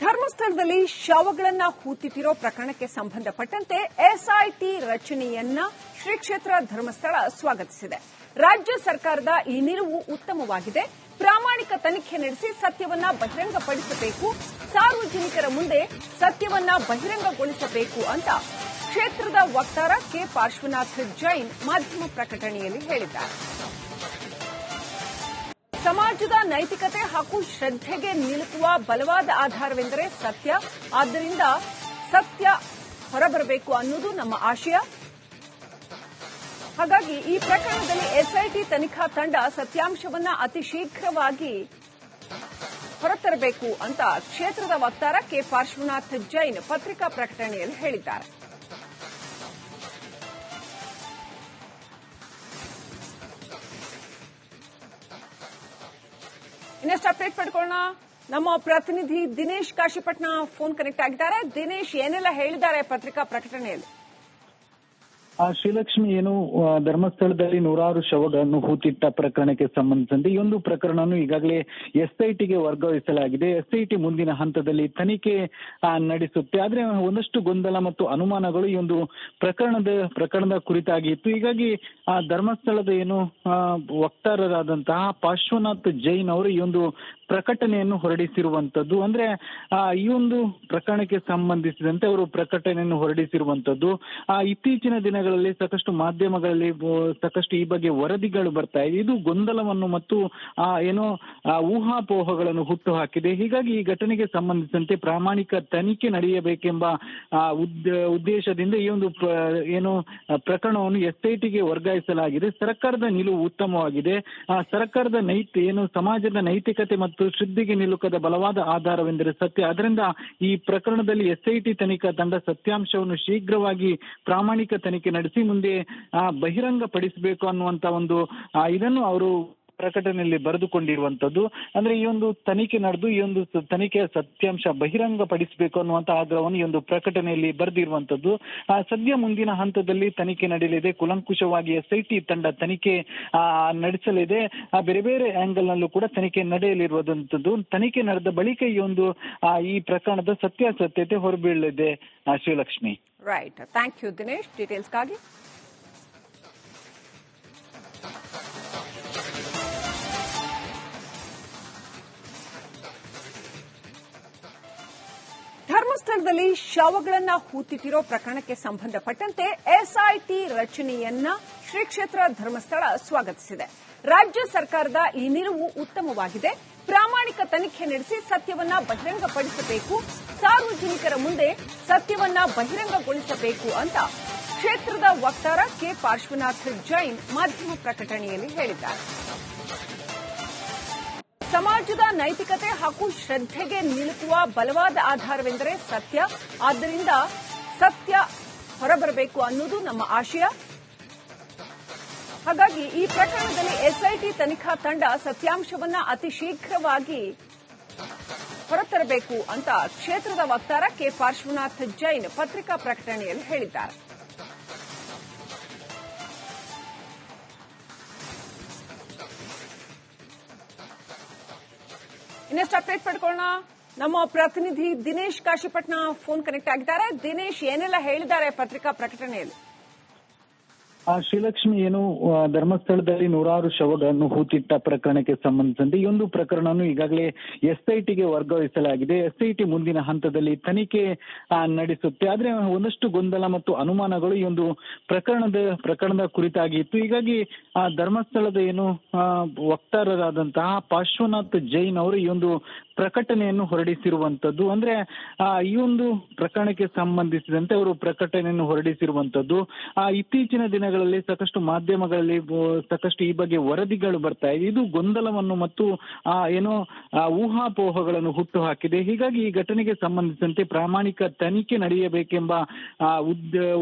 ಧರ್ಮಸ್ಥಳದಲ್ಲಿ ಶವಗಳನ್ನ ಹೂತಿಟ್ಟಿರೋ ಪ್ರಕರಣಕ್ಕೆ ಸಂಬಂಧಪಟ್ಟಂತೆ ಎಸ್ಐಟಿ ರಚನೆಯನ್ನ ಶ್ರೀ ಕ್ಷೇತ್ರ ಧರ್ಮಸ್ಥಳ ಸ್ವಾಗತಿಸಿದೆ. ರಾಜ್ಯ ಸರ್ಕಾರದ ಈ ನಿಲುವು ಉತ್ತಮವಾಗಿದೆ. ಪ್ರಾಮಾಣಿಕ ತನಿಖೆ ನಡೆಸಿ ಸತ್ಯವನ್ನ ಬಹಿರಂಗಪಡಿಸಬೇಕು, ಸಾರ್ವಜನಿಕರ ಮುಂದೆ ಸತ್ಯವನ್ನ ಬಹಿರಂಗಗೊಳಿಸಬೇಕು ಅಂತ ಕ್ಷೇತ್ರದ ವಕ್ತಾರ ಕೆ ಪಾರ್ಶ್ವನಾಥ್ ಜೈನ್ ಮಾಧ್ಯಮ ಪ್ರಕಟಣೆಯಲ್ಲಿ ಹೇಳಿದ್ದಾರೆ. ಸಮಾಜದ ನೈತಿಕತೆ ಹಾಗೂ ಶ್ರದ್ಧೆಗೆ ನಿಲುಕುವ ಬಲವಾದ ಆಧಾರವೆಂದರೆ ಸತ್ಯ. ಆದ್ದರಿಂದ ಸತ್ಯ ಹೊರಬರಬೇಕು ಅನ್ನೋದು ನಮ್ಮ ಆಶಯ. ಹಾಗಾಗಿ ಈ ಪ್ರಕರಣದಲ್ಲಿ ಎಸ್ಐಟಿ ತನಿಖಾ ತಂಡ ಸತ್ಯಾಂಶವನ್ನ ಅತಿ ಶೀಘ್ರವಾಗಿ ಹೊರತರಬೇಕು ಅಂತ ಕ್ಷೇತ್ರದ ವಕ್ತಾರ ಕೆ ಪಾರ್ಶ್ವನಾಥ್ ಜೈನ್ ಪತ್ರಿಕಾ ಪ್ರಕಟಣೆಯಲ್ಲಿ ಹೇಳಿದ್ದಾರೆ. ಇನ್ನಷ್ಟು ಅಪ್ಡೇಟ್ ಪಡ್ಕೊಳ್ಳೋಣ. ನಮ್ಮ ಪ್ರತಿನಿಧಿ ದಿನೇಶ್ ಕಾಶಿಪಟ್ನ ಫೋನ್ ಕನೆಕ್ಟ್ ಆಗಿದ್ದಾರೆ. ದಿನೇಶ್, ಏನೆಲ್ಲ ಹೇಳಿದ್ದಾರೆ ಪತ್ರಿಕಾ ಪ್ರಕಟಣೆಯಲ್ಲಿ? ಶ್ರೀಲಕ್ಷ್ಮಿ, ಏನು ಧರ್ಮಸ್ಥಳದಲ್ಲಿ ನೂರಾರು ಶವಗಳನ್ನು ಹೂತಿಟ್ಟ ಪ್ರಕರಣಕ್ಕೆ ಸಂಬಂಧಿಸಿದಂತೆ ಈ ಒಂದು ಪ್ರಕರಣವನ್ನು ಈಗಾಗಲೇ ಎಸ್ಐಟಿಗೆ ವರ್ಗಾಯಿಸಲಾಗಿದೆ. ಎಸ್ಐಟಿ ಮುಂದಿನ ಹಂತದಲ್ಲಿ ತನಿಖೆ ನಡೆಸುತ್ತೆ. ಆದ್ರೆ ಒಂದಷ್ಟು ಗೊಂದಲ ಮತ್ತು ಅನುಮಾನಗಳು ಈ ಒಂದು ಪ್ರಕರಣದ ಕುರಿತಾಗಿತ್ತು. ಹೀಗಾಗಿ ಧರ್ಮಸ್ಥಳದ ಏನು ವಕ್ತಾರರಾದಂತಹ ಪಾರ್ಶ್ವನಾಥ್ ಜೈನ್ ಅವರು ಈ ಒಂದು ಪ್ರಕಟಣೆಯನ್ನು ಹೊರಡಿಸಿರುವಂತದ್ದು. ಅಂದ್ರೆ ಈ ಒಂದು ಪ್ರಕರಣಕ್ಕೆ ಸಂಬಂಧಿಸಿದಂತೆ ಅವರು ಪ್ರಕಟಣೆಯನ್ನು ಹೊರಡಿಸಿರುವಂತದ್ದು. ಇತ್ತೀಚಿನ ದಿನಗಳಲ್ಲಿ ಸಾಕಷ್ಟು ಮಾಧ್ಯಮಗಳಲ್ಲಿ ಸಾಕಷ್ಟು ಈ ಬಗ್ಗೆ ವರದಿಗಳು ಬರ್ತಾ ಇದೆ. ಇದು ಗೊಂದಲವನ್ನು ಮತ್ತು ಏನೋ ಊಹಾಪೋಹಗಳನ್ನು ಹುಟ್ಟು ಹಾಕಿದೆ. ಹೀಗಾಗಿ ಈ ಘಟನೆಗೆ ಸಂಬಂಧಿಸಿದಂತೆ ಪ್ರಾಮಾಣಿಕ ತನಿಖೆ ನಡೆಯಬೇಕೆಂಬ ಉದ್ದೇಶದಿಂದ ಈ ಒಂದು ಏನು ಪ್ರಕರಣವನ್ನು ಎಸ್ಐಟಿಗೆ ವರ್ಗಾಯಿಸಲಾಗಿದೆ. ಸರ್ಕಾರದ ನಿಲುವು ಉತ್ತಮವಾಗಿದೆ. ಸರ್ಕಾರದ ಸಮಾಜದ ನೈತಿಕತೆ ಮತ್ತು ಶ್ರದ್ಧೆಗೆ ನಿಲುಕದ ಬಲವಾದ ಆಧಾರವೆಂದರೆ ಸತ್ಯ. ಅದರಿಂದ ಈ ಪ್ರಕರಣದಲ್ಲಿ ಎಸ್ಐಟಿ ತನಿಖಾ ತಂಡ ಸತ್ಯಾಂಶವನ್ನು ಶೀಘ್ರವಾಗಿ ಪ್ರಾಮಾಣಿಕ ತನಿಖೆ ನಡೆಸಿ ಮುಂದೆ ಬಹಿರಂಗಪಡಿಸಬೇಕು ಅನ್ನುವಂತ ಒಂದು ಇದನ್ನು ಅವರು ಪ್ರಕಟಣೆಯಲ್ಲಿ ಬರೆದುಕೊಂಡಿರುವಂತದ್ದು. ಅಂದ್ರೆ ಈ ಒಂದು ತನಿಖೆ ನಡೆದು ಈ ಒಂದು ತನಿಖೆಯ ಸತ್ಯಾಂಶ ಬಹಿರಂಗಪಡಿಸಬೇಕು ಅನ್ನುವಂತ ಆಗ್ರಹವನ್ನು ಈ ಒಂದು ಪ್ರಕಟಣೆಯಲ್ಲಿ ಬರೆದಿರುವಂತದ್ದು. ಸದ್ಯ ಮುಂದಿನ ಹಂತದಲ್ಲಿ ತನಿಖೆ ನಡೆಯಲಿದೆ. ಕುಲಂಕುಷವಾಗಿ ಎಸ್ಐಟಿ ತಂಡ ತನಿಖೆ ನಡೆಸಲಿದೆ. ಬೇರೆ ಬೇರೆ ಆಂಗಲ್ ನಲ್ಲೂ ಕೂಡ ತನಿಖೆ ನಡೆಯಲಿರುವಂತದ್ದು. ತನಿಖೆ ನಡೆದ ಬಳಿಕ ಈ ಪ್ರಕರಣದ ಸತ್ಯಾಸತ್ಯತೆ ಹೊರಬೀಳಲಿದೆ. Srilakshmi, right. Thank you Dinesh, ಡೀಟೇಲ್ಸ್ಗಾಗಿ. ಧರ್ಮಸ್ಥಳದಲ್ಲಿ ಶವಗಳನ್ನ ಹೂತಿಟ್ಟಿರೋ ಪ್ರಕರಣಕ್ಕೆ ಸಂಬಂಧಪಟ್ಟಂತೆ ಎಸ್ಐಟಿ ರಚನೆಯನ್ನ ಶ್ರೀ ಕ್ಷೇತ್ರ ಧರ್ಮಸ್ಥಳ ಸ್ವಾಗತಿಸಿದೆ. ರಾಜ್ಯ ಸರ್ಕಾರದ ಈ ನಿಲುವು ಉತ್ತಮವಾಗಿದೆ. ಪ್ರಾಮಾಣಿಕ ತನಿಖೆ ನಡೆಸಿ ಸತ್ಯವನ್ನ ಬಹಿರಂಗಪಡಿಸಬೇಕು, ಸಾರ್ವಜನಿಕರ ಮುಂದೆ ಸತ್ಯವನ್ನ ಬಹಿರಂಗಗೊಳಿಸಬೇಕು ಅಂತ ಕ್ಷೇತ್ರದ ವಕ್ತಾರ ಕೆ ಪಾರ್ಶ್ವನಾಥ್ ಜೈನ್ ಮಾಧ್ಯಮ ಪ್ರಕಟಣೆಯಲ್ಲಿ ಹೇಳಿದ್ದಾರೆ. ಸಮಾಜದ ನೈತಿಕತೆ ಹಾಗೂ ಶ್ರದ್ಧೆಗೆ ನಿಲುಕುವ ಬಲವಾದ ಆಧಾರವೆಂದರೆ ಸತ್ಯ. ಆದ್ದರಿಂದ ಸತ್ಯ ಹೊರಬರಬೇಕು ಅನ್ನೋದು ನಮ್ಮ ಆಶಯ. ಹಾಗಾಗಿ ಈ ಪ್ರಕರಣದಲ್ಲಿ ಎಸ್ಐಟಿ ತನಿಖಾ ತಂಡ ಸತ್ಯಾಂಶವನ್ನ ಅತಿ ಶೀಘ್ರವಾಗಿ ಹೊರತರಬೇಕು ಅಂತ ಕ್ಷೇತ್ರದ ವಕ್ತಾರ ಕೆ ಪಾರ್ಶ್ವನಾಥ್ ಜೈನ್ ಪತ್ರಿಕಾ ಪ್ರಕಟಣೆಯಲ್ಲಿ ಹೇಳಿದ್ದಾರೆ. ಇನ್ನಷ್ಟು ಅಪ್ಡೇಟ್ ಪಡ್ಕೊಳ್ಳೋಣ. ನಮ್ಮ ಪ್ರತಿನಿಧಿ ದಿನೇಶ್ ಕಾಶಿಪಟ್ನ ಫೋನ್ ಕನೆಕ್ಟ್ ಆಗಿದ್ದಾರೆ. ದಿನೇಶ್, ಏನೆಲ್ಲ ಹೇಳಿದ್ದಾರೆ ಪತ್ರಿಕಾ ಪ್ರಕಟಣೆಯಲ್ಲಿ? ಶ್ರೀಲಕ್ಷ್ಮಿ, ಏನು ಧರ್ಮಸ್ಥಳದಲ್ಲಿ ನೂರಾರು ಶವಗಳನ್ನು ಹೂತಿಟ್ಟ ಪ್ರಕರಣಕ್ಕೆ ಸಂಬಂಧಿಸಿದಂತೆ ಈ ಒಂದು ಪ್ರಕರಣವನ್ನು ಈಗಾಗಲೇ ಎಸ್ಐಟಿಗೆ ವರ್ಗಾಯಿಸಲಾಗಿದೆ. ಎಸ್ಐಟಿ ಮುಂದಿನ ಹಂತದಲ್ಲಿ ತನಿಖೆ ನಡೆಸುತ್ತೆ. ಆದ್ರೆ ಒಂದಷ್ಟು ಗೊಂದಲ ಮತ್ತು ಅನುಮಾನಗಳು ಈ ಒಂದು ಪ್ರಕರಣದ ಕುರಿತಾಗಿತ್ತು. ಹೀಗಾಗಿ ಧರ್ಮಸ್ಥಳದ ಏನು ವಕ್ತಾರರಾದಂತಹ ಪಾರ್ಶ್ವನಾಥ್ ಜೈನ್ ಅವರು ಈ ಒಂದು ಪ್ರಕಟಣೆಯನ್ನು ಹೊರಡಿಸಿರುವಂತದ್ದು. ಅಂದ್ರೆ ಈ ಒಂದು ಪ್ರಕರಣಕ್ಕೆ ಸಂಬಂಧಿಸಿದಂತೆ ಅವರು ಪ್ರಕಟಣೆಯನ್ನು ಹೊರಡಿಸಿರುವಂತದ್ದು. ಇತ್ತೀಚಿನ ದಿನಗಳಲ್ಲಿ ಸಾಕಷ್ಟು ಮಾಧ್ಯಮಗಳಲ್ಲಿ ಸಾಕಷ್ಟು ಈ ಬಗ್ಗೆ ವರದಿಗಳು ಬರ್ತಾ ಇದೆ. ಇದು ಗೊಂದಲವನ್ನು ಮತ್ತು ಏನೋ ಊಹಾಪೋಹಗಳನ್ನು ಹುಟ್ಟು ಹಾಕಿದೆ. ಹೀಗಾಗಿ ಈ ಘಟನೆಗೆ ಸಂಬಂಧಿಸಿದಂತೆ ಪ್ರಾಮಾಣಿಕ ತನಿಖೆ ನಡೆಯಬೇಕೆಂಬ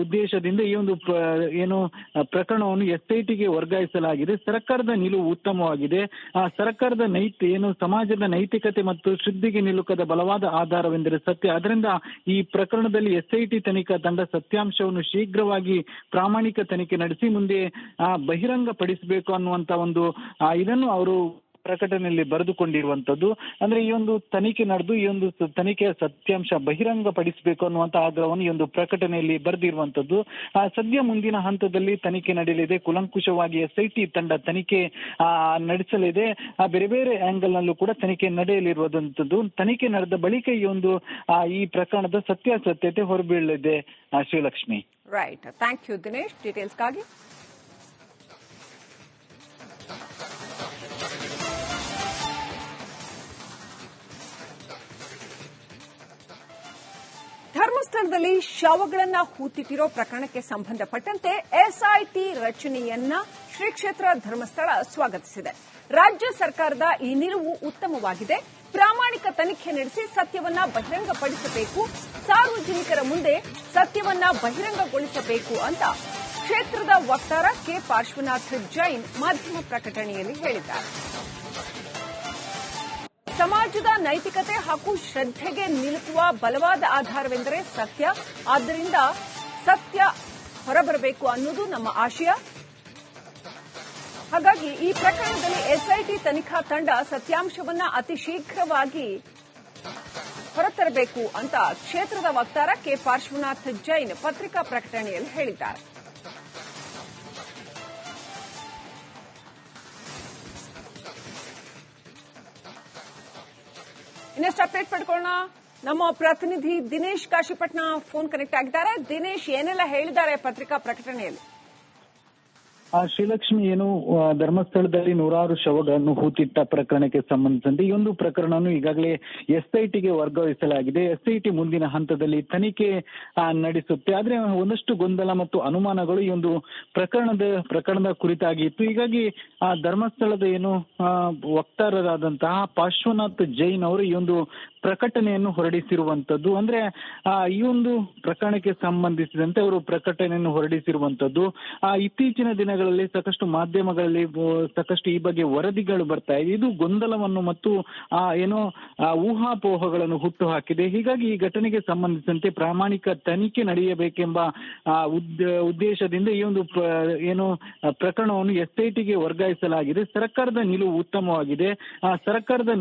ಉದ್ದೇಶದಿಂದ ಈ ಒಂದು ಏನು ಪ್ರಕರಣವನ್ನು ಎಸ್ಐಟಿಗೆ ವರ್ಗಾಯಿಸಲಾಗಿದೆ. ಸರ್ಕಾರದ ನಿಲುವು ಉತ್ತಮವಾಗಿದೆ. ಸರ್ಕಾರದ ಸಮಾಜದ ನೈತಿಕತೆ ಮತ್ತು ಶ್ರದ್ಧೆಗೆ ನಿಲುಕದ ಬಲವಾದ ಆಧಾರವೆಂದರೆ ಸತ್ಯ. ಅದರಿಂದ ಈ ಪ್ರಕರಣದಲ್ಲಿ ಎಸ್ಐಟಿ ತನಿಖಾ ತಂಡ ಸತ್ಯಾಂಶವನ್ನು ಶೀಘ್ರವಾಗಿ ಪ್ರಾಮಾಣಿಕ ತನಿಖೆ ನಡೆಸಿ ಮುಂದೆ ಬಹಿರಂಗಪಡಿಸಬೇಕು ಅನ್ನುವಂತ ಒಂದು ಇದನ್ನು ಅವರು ಪ್ರಕಟಣೆಯಲ್ಲಿ ಬರೆದುಕೊಂಡಿರುವಂತದ್ದು. ಅಂದ್ರೆ ಈ ಒಂದು ತನಿಖೆ ನಡೆದು ಈ ಒಂದು ತನಿಖೆಯ ಸತ್ಯಾಂಶ ಬಹಿರಂಗಪಡಿಸಬೇಕು ಅನ್ನುವಂತ ಆಗ್ರಹವನ್ನು ಈ ಒಂದು ಪ್ರಕಟಣೆಯಲ್ಲಿ ಬರೆದಿರುವಂತದ್ದು. ಸದ್ಯ ಮುಂದಿನ ಹಂತದಲ್ಲಿ ತನಿಖೆ ನಡೆಯಲಿದೆ. ಕುಲಂಕುಷವಾಗಿ SIT ತಂಡ ತನಿಖೆ ನಡೆಸಲಿದೆ. ಬೇರೆ ಬೇರೆ ಆಂಗಲ್ ನಲ್ಲೂ ಕೂಡ ತನಿಖೆ ನಡೆಯಲಿರುವಂತದ್ದು. ತನಿಖೆ ನಡೆದ ಬಳಿಕ ಈ ಪ್ರಕರಣದ ಸತ್ಯಾಸತ್ಯತೆ ಹೊರಬೀಳಲಿದೆ. Shivalakshmi. Right, thank you Dinesh ಡೀಟೇಲ್ಸ್ಗಾಗಿ. ಧರ್ಮಸ್ಥಳದಲ್ಲಿ ಶವಗಳನ್ನ ಹೂತಿಟ್ಟಿರೋ ಪ್ರಕರಣಕ್ಕೆ ಸಂಬಂಧಪಟ್ಟಂತೆ SIT ರಚನೆಯನ್ನ ಶ್ರೀ ಕ್ಷೇತ್ರ ಧರ್ಮಸ್ಥಳ ಸ್ವಾಗತಿಸಿದೆ. ರಾಜ್ಯ ಸರ್ಕಾರದ ಈ ನಿಲುವು ಉತ್ತಮವಾಗಿದೆ. ಪ್ರಾಮಾಣಿಕ ತನಿಖೆ ನಡೆಸಿ ಸತ್ಯವನ್ನ ಬಹಿರಂಗಪಡಿಸಬೇಕು, ಸಾರ್ವಜನಿಕರ ಮುಂದೆ ಸತ್ಯವನ್ನ ಬಹಿರಂಗಗೊಳಿಸಬೇಕು ಅಂತ ಕ್ಷೇತ್ರದ ವಕ್ತಾರ ಕೆ ಪಾರ್ಶ್ವನಾಥ್ ಜೈನ್ ಮಾಧ್ಯಮ ಪ್ರಕಟಣೆಯಲ್ಲಿ ಹೇಳಿದ್ದಾರೆ. ಸಮಾಜದ ನೈತಿಕತೆ ಹಾಗೂ ಶ್ರದ್ಧೆಗೆ ನಿಲುಕುವ ಬಲವಾದ ಆಧಾರವೆಂದರೆ ಸತ್ಯ. ಆದ್ದರಿಂದ ಸತ್ಯ ಹೊರಬರಬೇಕು ಅನ್ನೋದು ನಮ್ಮ ಆಶಯ. ಹಾಗಾಗಿ ಈ ಪ್ರಕರಣದಲ್ಲಿ SIT ತನಿಖಾ ತಂಡ ಸತ್ಯಾಂಶವನ್ನ ಅತಿ ಶೀಘ್ರವಾಗಿ ಹೊರತರಬೇಕು ಅಂತ ಕ್ಷೇತ್ರದ ವಕ್ತಾರ ಕೆ ಪಾರ್ಶ್ವನಾಥ್ ಜೈನ್ ಪತ್ರಿಕಾ ಪ್ರಕಟಣೆಯಲ್ಲಿ ಹೇಳಿದ್ದಾರೆ. ಇನ್ನಷ್ಟು ಅಪ್ಡೇಟ್ ಪಡ್ಕೊಳ್ಳೋಣ. ನಮ್ಮ ಪ್ರತಿನಿಧಿ ದಿನೇಶ್ ಕಾಶಿಪಟ್ನ ಫೋನ್ ಕನೆಕ್ಟ್ ಆಗಿದ್ದಾರೆ. ದಿನೇಶ್, ಏನೆಲ್ಲ ಹೇಳಿದ್ದಾರೆ ಪತ್ರಿಕಾ ಪ್ರಕಟಣೆಯಲ್ಲಿ? ಶ್ರೀಲಕ್ಷ್ಮಿ, ಧರ್ಮಸ್ಥಳದಲ್ಲಿ ನೂರಾರು ಶವಗಳನ್ನು ಹೂತಿಟ್ಟ ಪ್ರಕರಣಕ್ಕೆ ಸಂಬಂಧಿಸಿದಂತೆ ಈ ಒಂದು ಪ್ರಕರಣವನ್ನು ಈಗಾಗಲೇ SITಗೆ ವರ್ಗಾಯಿಸಲಾಗಿದೆ. SIT ಮುಂದಿನ ಹಂತದಲ್ಲಿ ತನಿಖೆ ನಡೆಸುತ್ತೆ. ಆದ್ರೆ ಒಂದಷ್ಟು ಗೊಂದಲ ಮತ್ತು ಅನುಮಾನಗಳು ಈ ಒಂದು ಪ್ರಕರಣದ ಕುರಿತಾಗಿ ಇತ್ತು. ಹೀಗಾಗಿ ಧರ್ಮಸ್ಥಳದ ವಕ್ತಾರರಾದಂತಹ ಪಾರ್ಶ್ವನಾಥ್ ಜೈನ್ ಅವರು ಈ ಒಂದು ಪ್ರಕಟಣೆಯನ್ನು ಹೊರಡಿಸಿರುವಂತದ್ದು. ಅಂದ್ರೆ ಈ ಒಂದು ಪ್ರಕರಣಕ್ಕೆ ಸಂಬಂಧಿಸಿದಂತೆ ಅವರು ಪ್ರಕಟಣೆಯನ್ನು ಹೊರಡಿಸಿರುವಂತದ್ದು. ಇತ್ತೀಚಿನ ದಿನಗಳಲ್ಲಿ ಸಾಕಷ್ಟು ಮಾಧ್ಯಮಗಳಲ್ಲಿ ಸಾಕಷ್ಟು ಈ ಬಗ್ಗೆ ವರದಿಗಳು ಬರ್ತಾ ಇದೆ. ಇದು ಗೊಂದಲವನ್ನು ಮತ್ತು ಊಹಾಪೋಹಗಳನ್ನು ಹುಟ್ಟು ಹಾಕಿದೆ. ಹೀಗಾಗಿ ಈ ಘಟನೆಗೆ ಸಂಬಂಧಿಸಿದಂತೆ ಪ್ರಾಮಾಣಿಕ ತನಿಖೆ ನಡೆಯಬೇಕೆಂಬ ಉದ್ದೇಶದಿಂದ ಈ ಒಂದು ಪ್ರಕರಣವನ್ನು SITಗೆ ವರ್ಗಾಯಿಸಲಾಗಿದೆ. ಸರ್ಕಾರದ ನಿಲುವು ಉತ್ತಮವಾಗಿದೆ. ಸರ್ಕಾರದ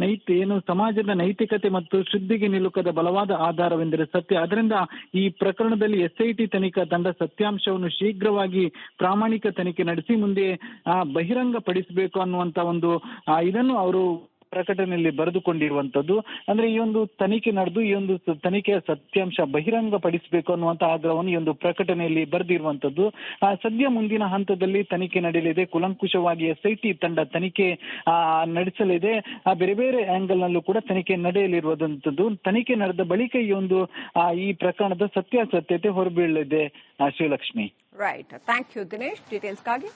ಸಮಾಜದ ನೈತಿಕತೆ ಮತ್ತು ಶ್ರದ್ಧೆಗೆ ನಿಲುಕದ ಬಲವಾದ ಆಧಾರವೆಂದರೆ ಸತ್ಯ. ಅದರಿಂದ ಈ ಪ್ರಕರಣದಲ್ಲಿ SIT ತನಿಖಾ ತಂಡ ಸತ್ಯಾಂಶವನ್ನು ಶೀಘ್ರವಾಗಿ ಪ್ರಾಮಾಣಿಕ ತನಿಖೆ ನಡೆಸಿ ಮುಂದೆ ಬಹಿರಂಗಪಡಿಸಬೇಕು ಅನ್ನುವಂತ ಇದನ್ನು ಅವರು ಪ್ರಕಟಣೆಯಲ್ಲಿ ಬರೆದುಕೊಂಡಿರುವಂತದ್ದು. ಅಂದ್ರೆ ಈ ಒಂದು ತನಿಖೆ ನಡೆದು ಈ ಒಂದು ತನಿಖೆಯ ಸತ್ಯಾಂಶ ಬಹಿರಂಗಪಡಿಸಬೇಕು ಅನ್ನುವಂತ ಆಗ್ರಹವನ್ನು ಈ ಒಂದು ಪ್ರಕಟಣೆಯಲ್ಲಿ ಬರೆದಿರುವಂತದ್ದು. ಸದ್ಯ ಮುಂದಿನ ಹಂತದಲ್ಲಿ ತನಿಖೆ ನಡೆಯಲಿದೆ. ಕುಲಂಕುಷವಾಗಿ SIT ತಂಡ ತನಿಖೆ ನಡೆಸಲಿದೆ. ಬೇರೆ ಬೇರೆ ಆಂಗಲ್ ನಲ್ಲೂ ಕೂಡ ತನಿಖೆ ನಡೆಯಲಿರುವಂತದ್ದು. ತನಿಖೆ ನಡೆದ ಬಳಿಕ ಈ ಪ್ರಕರಣದ ಸತ್ಯಾಸತ್ಯತೆ ಹೊರಬೀಳಲಿದೆ. Shivalakshmi. Right, thank you Dinesh ಡೀಟೇಲ್ಸ್ಗಾಗಿ.